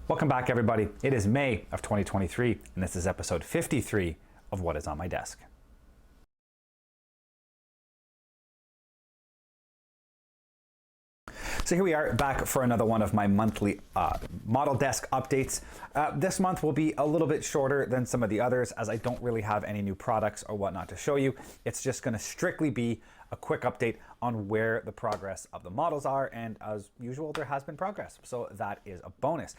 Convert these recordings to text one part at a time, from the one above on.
Welcome back, everybody. It is May of 2023, and this is episode 53 of What is on My Desk. So here we are back for another one of my monthly model desk updates. This month will be a little bit shorter than some of the others as I don't really have any new products or whatnot to show you. It's just going to strictly be a quick update on where the progress of the models are, and as usual, there has been progress, so that is a bonus.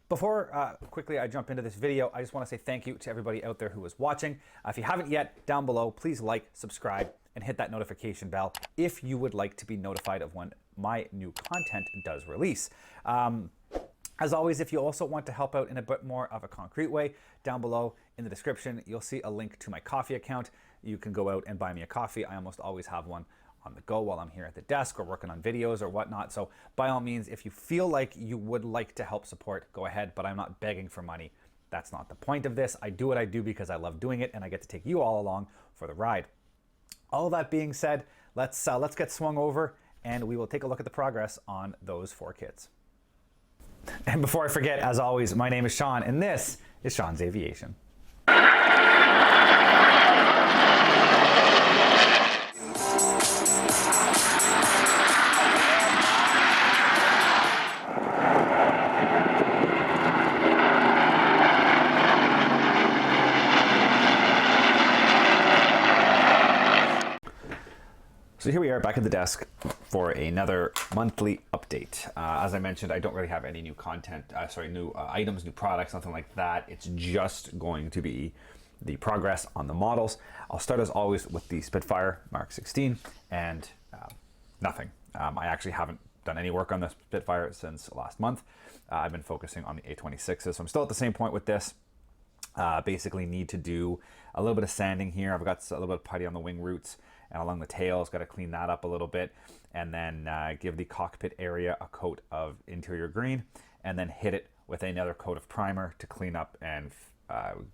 Before quickly I jump into this video, I just want to say thank you to everybody out there who is watching. If you haven't yet, down below, please like, subscribe, and hit that notification bell if you would like to be notified of when my new content does release. As always, if you also want to help out in a bit more of a concrete way, down below in the description, you'll see a link to my coffee account. You can go out and buy me a coffee. I almost always have one on the go while I'm here at the desk or working on videos or whatnot. So by all means, if you feel like you would like to help support, go ahead, but I'm not begging for money. That's not the point of this. I do what I do because I love doing it, and I get to take you all along for the ride. All that being said, let's get swung over and we will take a look at the progress on those 4 kits. And before I forget, as always, my name is Sean, and this is Sean's Aviation. So here we are back at the desk for another monthly update. As I mentioned, I don't really have any new content, new items, new products, nothing like that. It's just going to be the progress on the models. I'll start as always with the Spitfire Mark 16 and nothing. I actually haven't done any work on the Spitfire since last month. I've been focusing on the A26s, so I'm still at the same point with this. Basically need to do a little bit of sanding here. I've got a little bit of putty on the wing roots and along the tails, got to clean that up a little bit, and then give the cockpit area a coat of interior green, and then hit it with another coat of primer to clean up and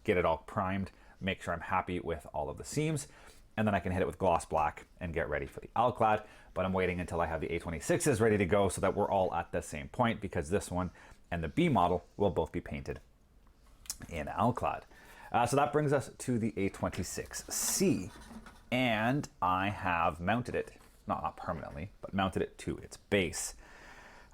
get it all primed, make sure I'm happy with all of the seams, and then I can hit it with gloss black and get ready for the Alclad. But I'm waiting until I have the A26s ready to go so that we're all at the same point, because this one and the B model will both be painted in Alclad. So that brings us to the A26C. And I have mounted it, not permanently, but mounted it to its base.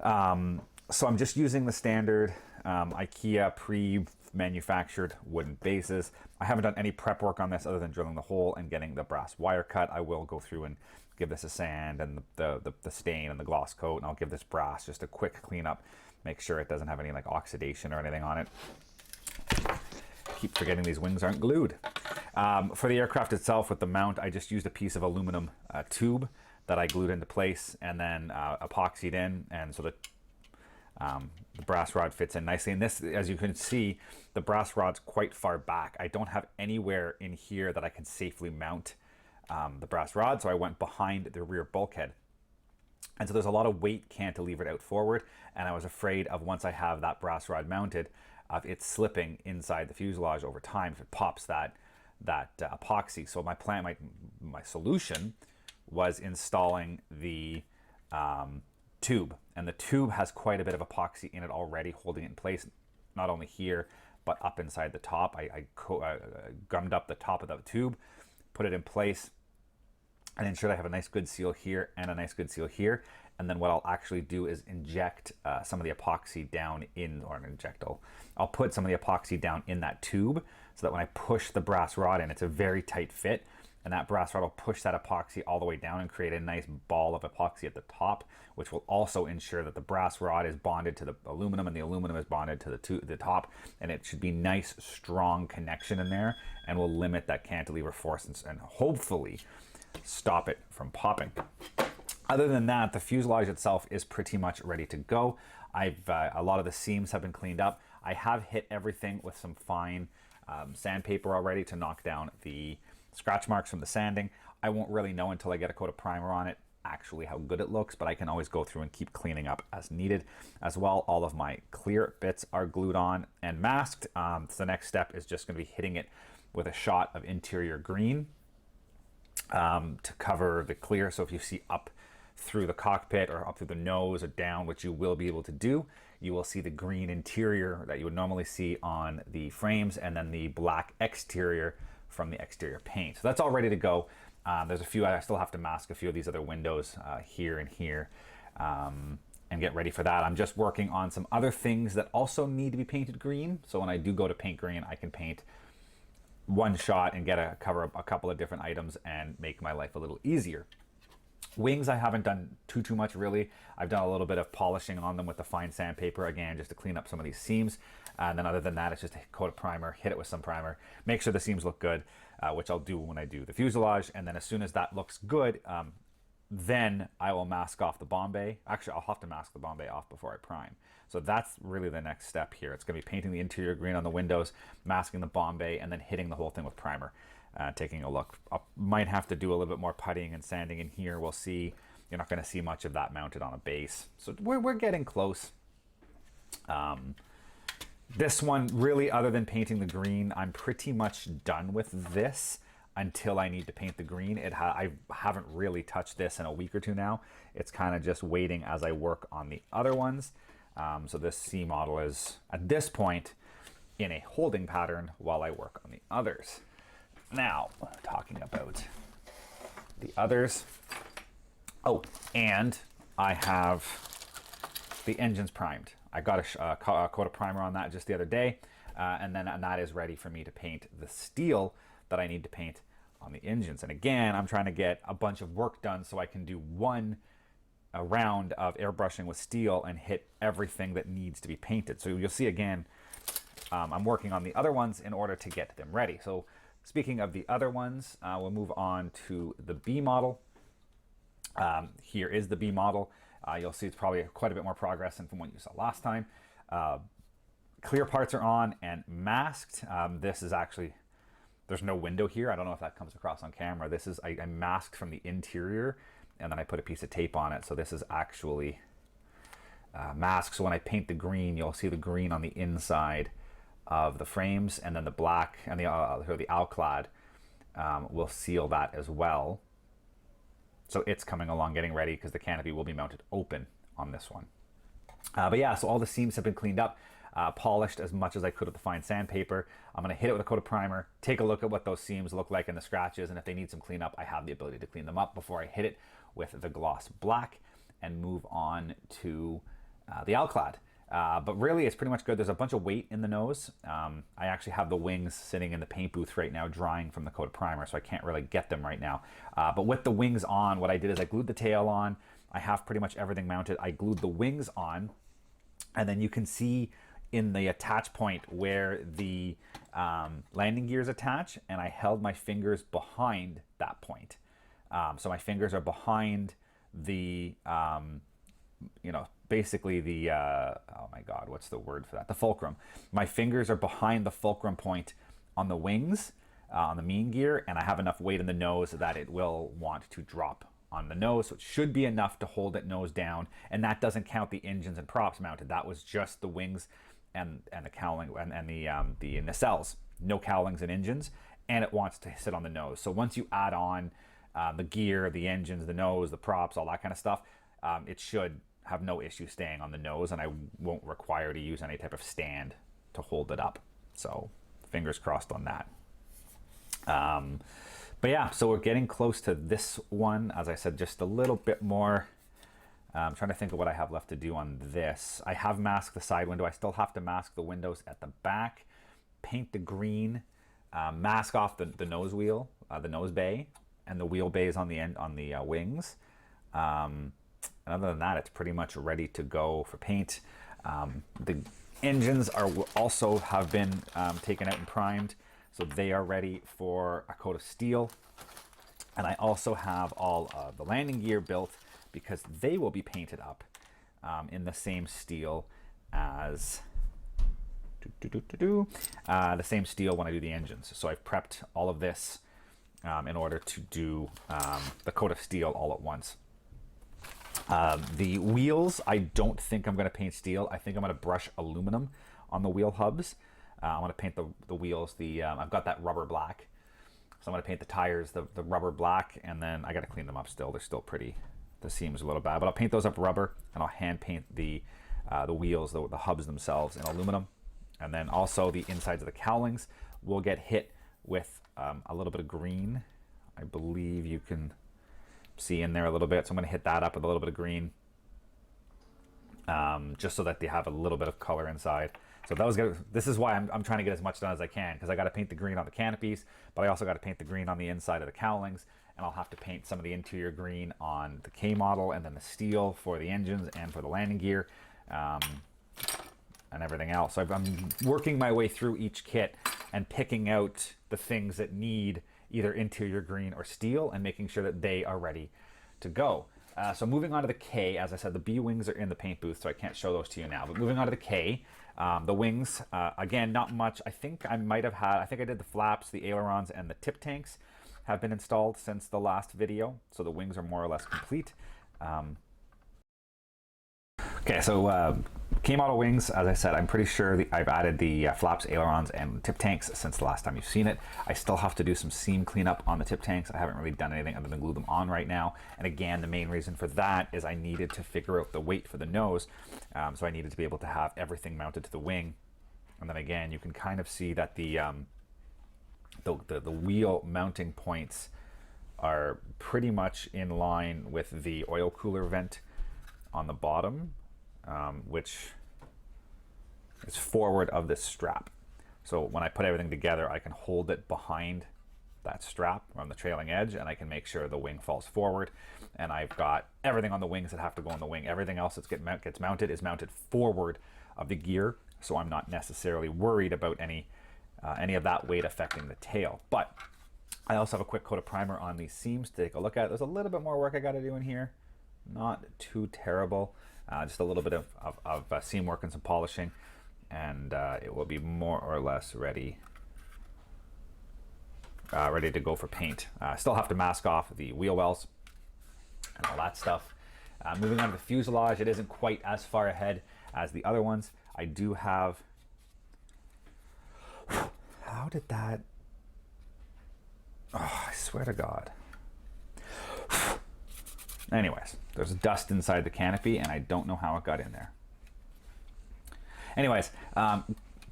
So I'm just using the standard IKEA pre-manufactured wooden bases. I haven't done any prep work on this other than drilling the hole and getting the brass wire cut. I will go through and give this a sand and the stain and the gloss coat, and I'll give this brass just a quick cleanup, make sure it doesn't have any like oxidation or anything on it. Keep forgetting these wings aren't glued. For the aircraft itself, with the mount, I just used a piece of aluminum tube that I glued into place and then epoxied in, and so that the brass rod fits in nicely. And this, as you can see, the brass rod's quite far back. I don't have anywhere in here that I can safely mount the brass rod, so I went behind the rear bulkhead. And so there's a lot of weight cantilevered out forward, and I was afraid of, once I have that brass rod mounted, of it slipping inside the fuselage over time if it pops that epoxy. So my plan, my solution was installing the tube, and the tube has quite a bit of epoxy in it already, holding it in place, not only here but up inside the top. I gummed up the top of the tube, put it in place, and ensured I have a nice good seal here and a nice good seal here. And then what I'll actually do is inject some of the epoxy down in, I'll put some of the epoxy down in that tube so that when I push the brass rod in, it's a very tight fit, and that brass rod will push that epoxy all the way down and create a nice ball of epoxy at the top, which will also ensure that the brass rod is bonded to the aluminum and the aluminum is bonded to the top, and it should be nice, strong connection in there, and will limit that cantilever force and hopefully stop it from popping. Other than that, the fuselage itself is pretty much ready to go. A lot of the seams have been cleaned up. I have hit everything with some fine sandpaper already to knock down the scratch marks from the sanding. I won't really know until I get a coat of primer on it actually how good it looks, but I can always go through and keep cleaning up as needed. As well, all of my clear bits are glued on and masked. So the next step is just going to be hitting it with a shot of interior green to cover the clear. So if you see up through the cockpit or up through the nose or down, which you will be able to do, you will see the green interior that you would normally see on the frames, and then the black exterior from the exterior paint. So that's all ready to go. There's a few, I still have to mask a few of these other windows here and here, and get ready for that. I'm just working on some other things that also need to be painted green. So when I do go to paint green, I can paint one shot and cover a couple of different items and make my life a little easier. Wings, I haven't done too much really. I've done a little bit of polishing on them with the fine sandpaper, again, just to clean up some of these seams. And then other than that, it's just a coat of primer, hit it with some primer, make sure the seams look good, which I'll do when I do the fuselage. And then as soon as that looks good, then I will mask off the Bombay. Actually, I'll have to mask the Bombay off before I prime. So that's really the next step here. It's going to be painting the interior green on the windows, masking the Bombay, and then hitting the whole thing with primer. Taking a look. I might have to do a little bit more puttying and sanding in here. We'll see. You're not going to see much of that mounted on a base. So we're getting close. This one, really, other than painting the green, I'm pretty much done with this until I need to paint the green. I haven't really touched this in a week or two now. It's kind of just waiting as I work on the other ones. So this C model is, at this point, in a holding pattern while I work on the others. Now, talking about the others. Oh, and I have the engines primed. I got a coat of primer on that just the other day, and that is ready for me to paint the steel that I need to paint on the engines. And again, I'm trying to get a bunch of work done so I can do a round of airbrushing with steel and hit everything that needs to be painted. So you'll see again, I'm working on the other ones in order to get them ready. So speaking of the other ones, we'll move on to the B model. Here is the B model. You'll see it's probably quite a bit more progress than from what you saw last time. Clear parts are on and masked. This is actually, there's no window here. I don't know if that comes across on camera. This is, I masked from the interior and then I put a piece of tape on it. So this is actually masked. So when I paint the green, you'll see the green on the inside of the frames, and then the black and the alclad will seal that as well. So it's coming along, getting ready, because the canopy will be mounted open on this one. But yeah, so all the seams have been cleaned up, polished as much as I could with the fine sandpaper. I'm going to hit it with a coat of primer, take a look at what those seams look like and the scratches, and if they need some cleanup, I have the ability to clean them up before I hit it with the gloss black and move on to the alclad. But really, it's pretty much good. There's a bunch of weight in the nose. I actually have the wings sitting in the paint booth right now drying from the coat of primer, so I can't really get them right now. But with the wings on, what I did is I glued the tail on. I have pretty much everything mounted. I glued the wings on, and then you can see in the attach point where the landing gears attach, and I held my fingers behind that point. So my fingers are behind the, basically the, oh my God, what's the word for that? The fulcrum. My fingers are behind the fulcrum point on the wings, on the mean gear, and I have enough weight in the nose that it will want to drop on the nose. So it should be enough to hold it nose down, and that doesn't count the engines and props mounted. That was just the wings and the cowling and the nacelles. No cowlings and engines, and it wants to sit on the nose. So once you add on the gear, the engines, the nose, the props, all that kind of stuff, it should have no issue staying on the nose, and I won't require to use any type of stand to hold it up. So fingers crossed on that. But yeah, so we're getting close to this one. As I said, just a little bit more. I'm trying to think of what I have left to do on this. I have masked the side window. I still have to mask the windows at the back, paint the green, mask off the nose wheel, the nose bay, and the wheel bays on the end, on the wings. And other than that, it's pretty much ready to go for paint. The engines are also have been taken out and primed, so they are ready for a coat of steel. And I also have all of the landing gear built because they will be painted up in the same steel as the same steel when I do the engines. So I've prepped all of this in order to do the coat of steel all at once. The wheels, I don't think I'm going to paint steel. I think I'm going to brush aluminum on the wheel hubs. I'm going to paint the wheels. I've got that rubber black. So I'm going to paint the tires, the rubber black, and then I got to clean them up still. They're still pretty, the seam's a little bad, but I'll paint those up rubber, and I'll hand paint the the wheels, the hubs themselves in aluminum. And then also the insides of the cowlings will get hit with a little bit of green. I believe you can see in there a little bit. So I'm going to hit that up with a little bit of green, just so that they have a little bit of color inside. So this is why I'm trying to get as much done as I can, because I got to paint the green on the canopies, but I also got to paint the green on the inside of the cowlings, and I'll have to paint some of the interior green on the K model, and then the steel for the engines and for the landing gear, and everything else. So I'm working my way through each kit and picking out the things that need either interior green or steel and making sure that they are ready to go. So moving on to the K, as I said, the B wings are in the paint booth, so I can't show those to you now. But moving on to the K, the wings, again, not much. I think I did the flaps, the ailerons, and the tip tanks have been installed since the last video. So the wings are more or less complete. Okay, so K-model wings, as I said, I'm pretty sure I've added the flaps, ailerons, and tip tanks since the last time you've seen it. I still have to do some seam cleanup on the tip tanks. I haven't really done anything other than glue them on right now. And again, the main reason for that is I needed to figure out the weight for the nose. So I needed to be able to have everything mounted to the wing. And then again, you can kind of see that the wheel mounting points are pretty much in line with the oil cooler vent on the bottom, which is forward of this strap. So when I put everything together, I can hold it behind that strap on the trailing edge, and I can make sure the wing falls forward. And I've got everything on the wings that have to go on the wing. Everything else that gets mounted is mounted forward of the gear, so I'm not necessarily worried about any of that weight affecting the tail. But I also have a quick coat of primer on these seams to take a look at. There's a little bit more work I got to do in here. Not too terrible. Just a little bit of seam work and some polishing, and it will be more or less ready to go for paint. Still have to mask off the wheel wells and all that stuff. Moving on to the fuselage, it isn't quite as far ahead as the other ones. I do have... How did that... Oh, I swear to God. Anyways, there's dust inside the canopy, and I don't know how it got in there. Anyways,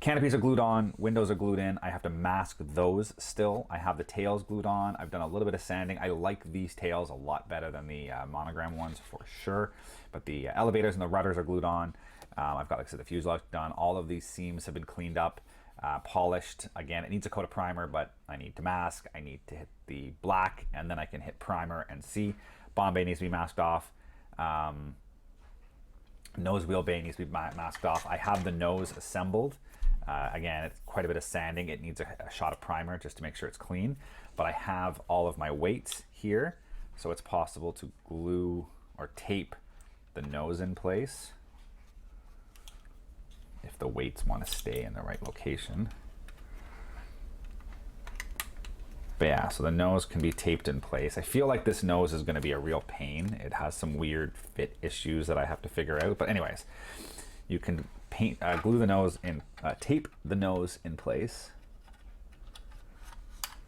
canopies are glued on, windows are glued in. I have to mask those still. I have the tails glued on. I've done a little bit of sanding. I like these tails a lot better than the monogram ones for sure. But the elevators and the rudders are glued on. I've got, like I said, the fuselage done. All of these seams have been cleaned up, polished. Again, it needs a coat of primer, but I need to mask. I need to hit the black, and then I can hit primer and see. Bomb bay needs to be masked off. Nose wheel bay needs to be masked off. I have the nose assembled. Again, it's quite a bit of sanding. It needs a shot of primer just to make sure it's clean. But I have all of my weights here, so it's possible to glue or tape the nose in place if the weights want to stay in the right location. But yeah, so the nose can be taped in place. I feel like this nose is going to be a real pain. It has some weird fit issues that I have to figure out. But anyways, you can glue the nose in, tape the nose in place.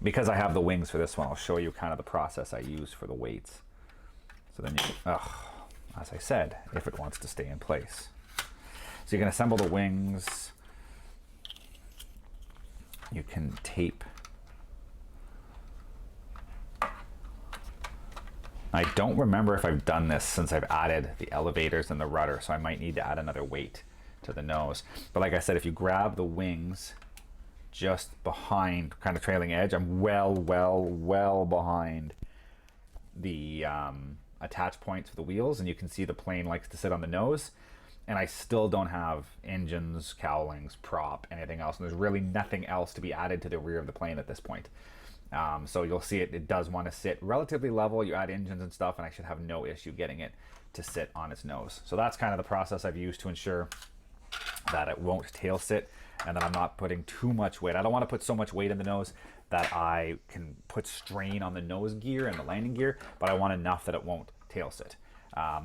Because I have the wings for this one, I'll show you kind of the process I use for the weights. So then you, as I said, if it wants to stay in place. So you can assemble the wings. You can tape. I don't remember if I've done this since I've added the elevators and the rudder, so I might need to add another weight to the nose. But like I said, if you grab the wings just behind, kind of trailing edge, I'm well behind the attach points for the wheels, and you can see the plane likes to sit on the nose, and I still don't have engines, cowlings, prop, anything else, and there's really nothing else to be added to the rear of the plane at this point. So you'll see it does want to sit relatively level. You add engines and stuff, and I should have no issue getting it to sit on its nose. So that's kind of the process I've used to ensure that it won't tail sit and that I'm not putting too much weight. I don't want to put so much weight in the nose that I can put strain on the nose gear and the landing gear, but I want enough that it won't tail sit.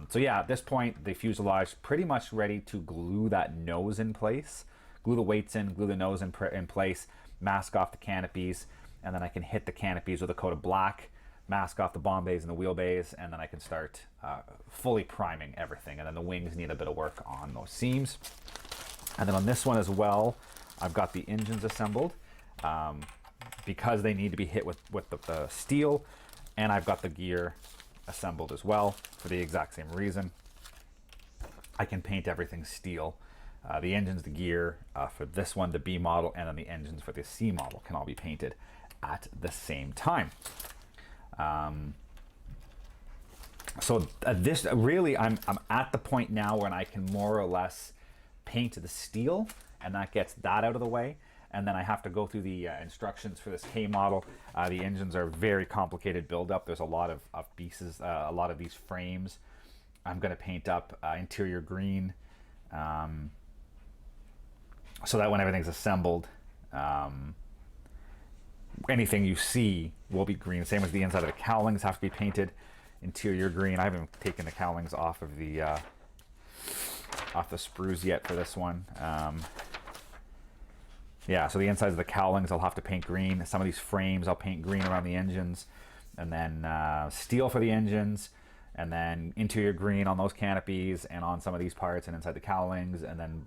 So yeah, at this point, the fuselage pretty much ready to glue that nose in place, glue the weights in, glue the nose in place, mask off the canopies, and then I can hit the canopies with a coat of black mask off the bomb bays and the wheel bays, and then I can start fully priming everything. And then the wings need a bit of work on those seams. And then on this one as well, I've got the engines assembled because they need to be hit with the steel, and I've got the gear assembled as well for the exact same reason. I can paint everything steel. The engines, the gear for this one, the B model, and then the engines for the C model can all be painted at the same time. So this really, I'm at the point now when I can more or less paint the steel, and that gets that out of the way. And then I have to go through the instructions for this K model. The engines are very complicated build-up. There's a lot of pieces, a lot of these frames. I'm going to paint up interior green, so that when everything's assembled, anything you see will be green. Same as the inside of the cowlings have to be painted interior green. I haven't taken the cowlings off of the sprues yet for this one. Yeah, so the insides of the cowlings I'll have to paint green. Some of these frames I'll paint green around the engines, and then steel for the engines, and then interior green on those canopies and on some of these parts and inside the cowlings, and then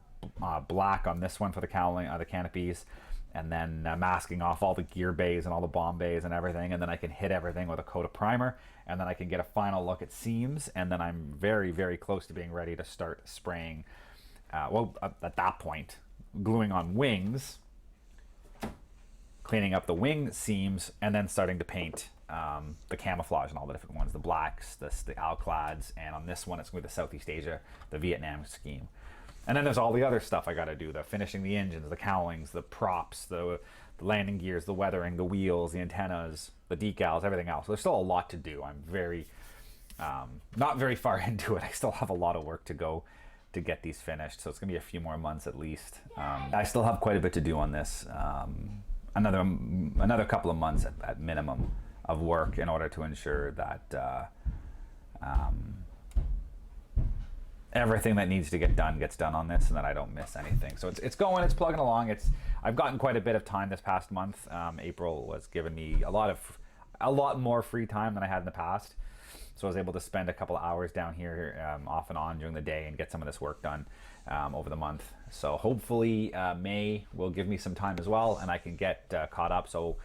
black on this one for the cowling, the canopies, and then masking off all the gear bays and all the bomb bays and everything, and then I can hit everything with a coat of primer, and then I can get a final look at seams, and then I'm very, very close to being ready to start spraying, at that point, gluing on wings, cleaning up the wing seams, and then starting to paint the camouflage and all the different ones, the blacks, the alclads, and on this one it's going to be the Southeast Asia, the Vietnam scheme. And then there's all the other stuff I got to do, the finishing the engines, the cowlings, the props, the landing gears, the weathering, the wheels, the antennas, the decals, everything else. So there's still a lot to do. I'm very, not very far into it. I still have a lot of work to go to get these finished. So it's going to be a few more months at least. I still have quite a bit to do on this. Another couple of months at minimum of work in order to ensure that everything that needs to get done gets done on this, and that I don't miss anything. So it's going, it's plugging along. I've gotten quite a bit of time this past month. April was giving me a lot more free time than I had in the past. So I was able to spend a couple of hours down here off and on during the day and get some of this work done over the month. So hopefully May will give me some time as well, and I can get caught up. So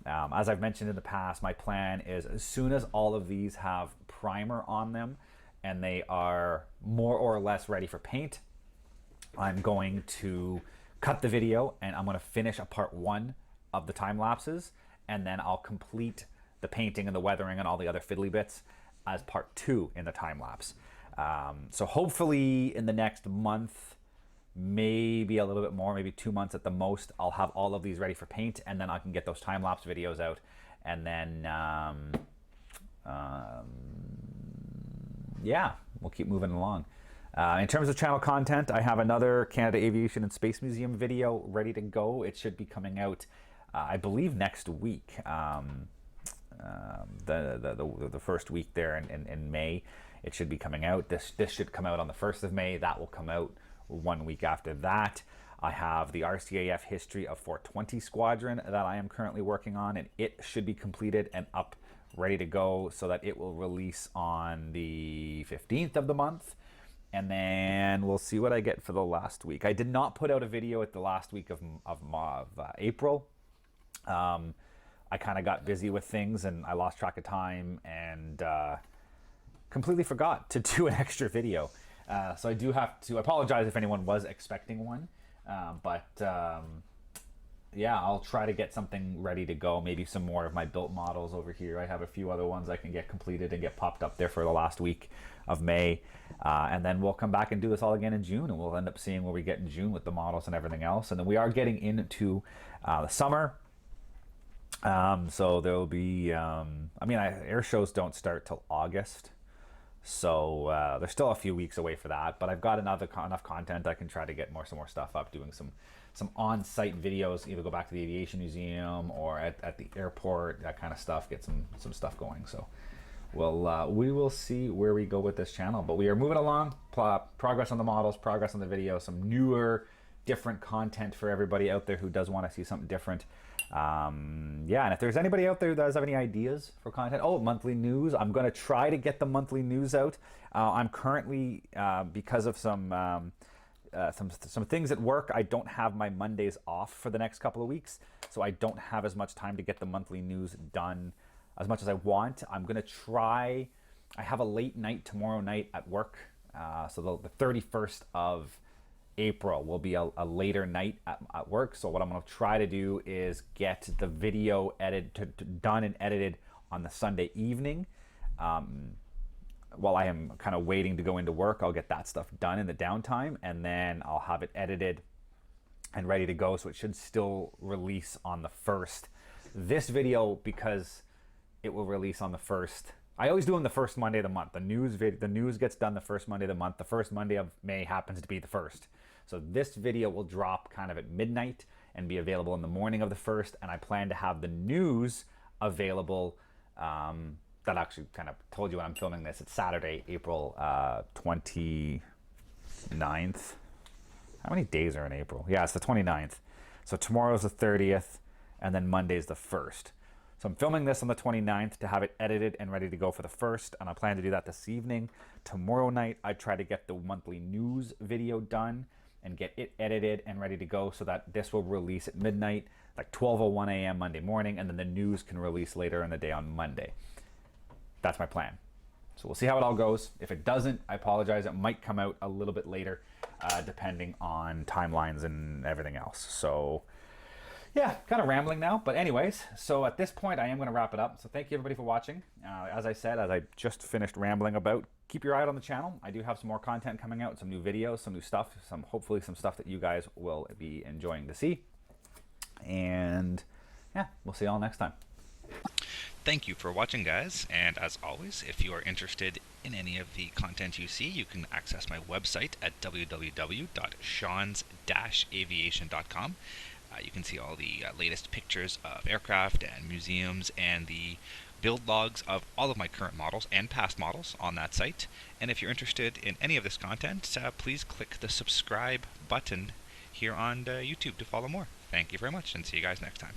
as I've mentioned in the past, my plan is as soon as all of these have primer on them and they are more or less ready for paint, I'm going to cut the video and I'm going to finish a part 1 of the time lapses, and then I'll complete the painting and the weathering and all the other fiddly bits as part 2 in the time lapse. So hopefully in the next month, maybe a little bit more, maybe 2 months at the most, I'll have all of these ready for paint, and then I can get those time lapse videos out, and then yeah, we'll keep moving along. In terms of channel content, I have another Canada Aviation and Space Museum video ready to go. It should be coming out, I believe, next week. The first week there in May, it should be coming out. This should come out on the 1st of May. That will come out 1 week after that. I have the RCAF History of 420 Squadron that I am currently working on, and it should be completed and up, ready to go, so that it will release on the 15th of the month. And then we'll see what I get for the last week. I did not put out a video at the last week of April. I kind of got busy with things and I lost track of time and completely forgot to do an extra video. So I do have to apologize if anyone was expecting one. Yeah, I'll try to get something ready to go. Maybe some more of my built models over here. I have a few other ones I can get completed and get popped up there for the last week of May. And then we'll come back and do this all again in June, and we'll end up seeing where we get in June with the models and everything else. And then we are getting into the summer. So there'll be, air shows don't start till August. So there's still a few weeks away for that, but I've got enough content. I can try to get some more stuff up, doing some on-site videos, either go back to the Aviation Museum or at the airport, that kind of stuff, get some stuff going. So we will see where we go with this channel, but we are moving along. Progress on the models, progress on the video, some newer, different content for everybody out there who does want to see something different. Yeah, and if there's anybody out there that does have any ideas for content, monthly news, I'm going to try to get the monthly news out. I'm currently, because of some things at work, I don't have my Mondays off for the next couple of weeks, so I don't have as much time to get the monthly news done as much as I want. I'm going to try. I have a late night tomorrow night at work, so the 31st of April will be a later night at work. So what I'm going to try to do is get the video done and edited on the Sunday evening. While I am kind of waiting to go into work, I'll get that stuff done in the downtime, and then I'll have it edited and ready to go. So it should still release on the 1st. This video, because it will release on the 1st. I always do them the first Monday of the month. The news gets done the first Monday of the month. The first Monday of May happens to be the 1st. So this video will drop kind of at midnight and be available in the morning of the 1st. And I plan to have the news available. That actually kind of told you when I'm filming this. It's Saturday, April 29th. How many days are in April? Yeah, it's the 29th. So tomorrow's the 30th, and then Monday's the 1st. So I'm filming this on the 29th to have it edited and ready to go for the 1st, and I plan to do that this evening. Tomorrow night, I try to get the monthly news video done and get it edited and ready to go so that this will release at midnight, like 12:01 a.m. Monday morning, and then the news can release later in the day on Monday. That's my plan. So we'll see how it all goes. If it doesn't, I apologize. It might come out a little bit later, depending on timelines and everything else. So yeah, kind of rambling now. But anyways, so at this point, I am going to wrap it up. So thank you everybody for watching. As I said, as I just finished rambling about, keep your eye out on the channel. I do have some more content coming out, some new videos, some new stuff, hopefully some stuff that you guys will be enjoying to see. And yeah, we'll see you all next time. Thank you for watching, guys, and as always, if you are interested in any of the content you see, you can access my website at www.seans-aviation.com. You can see all the latest pictures of aircraft and museums and the build logs of all of my current models and past models on that site. And if you're interested in any of this content, please click the subscribe button here on YouTube to follow more. Thank you very much, and see you guys next time.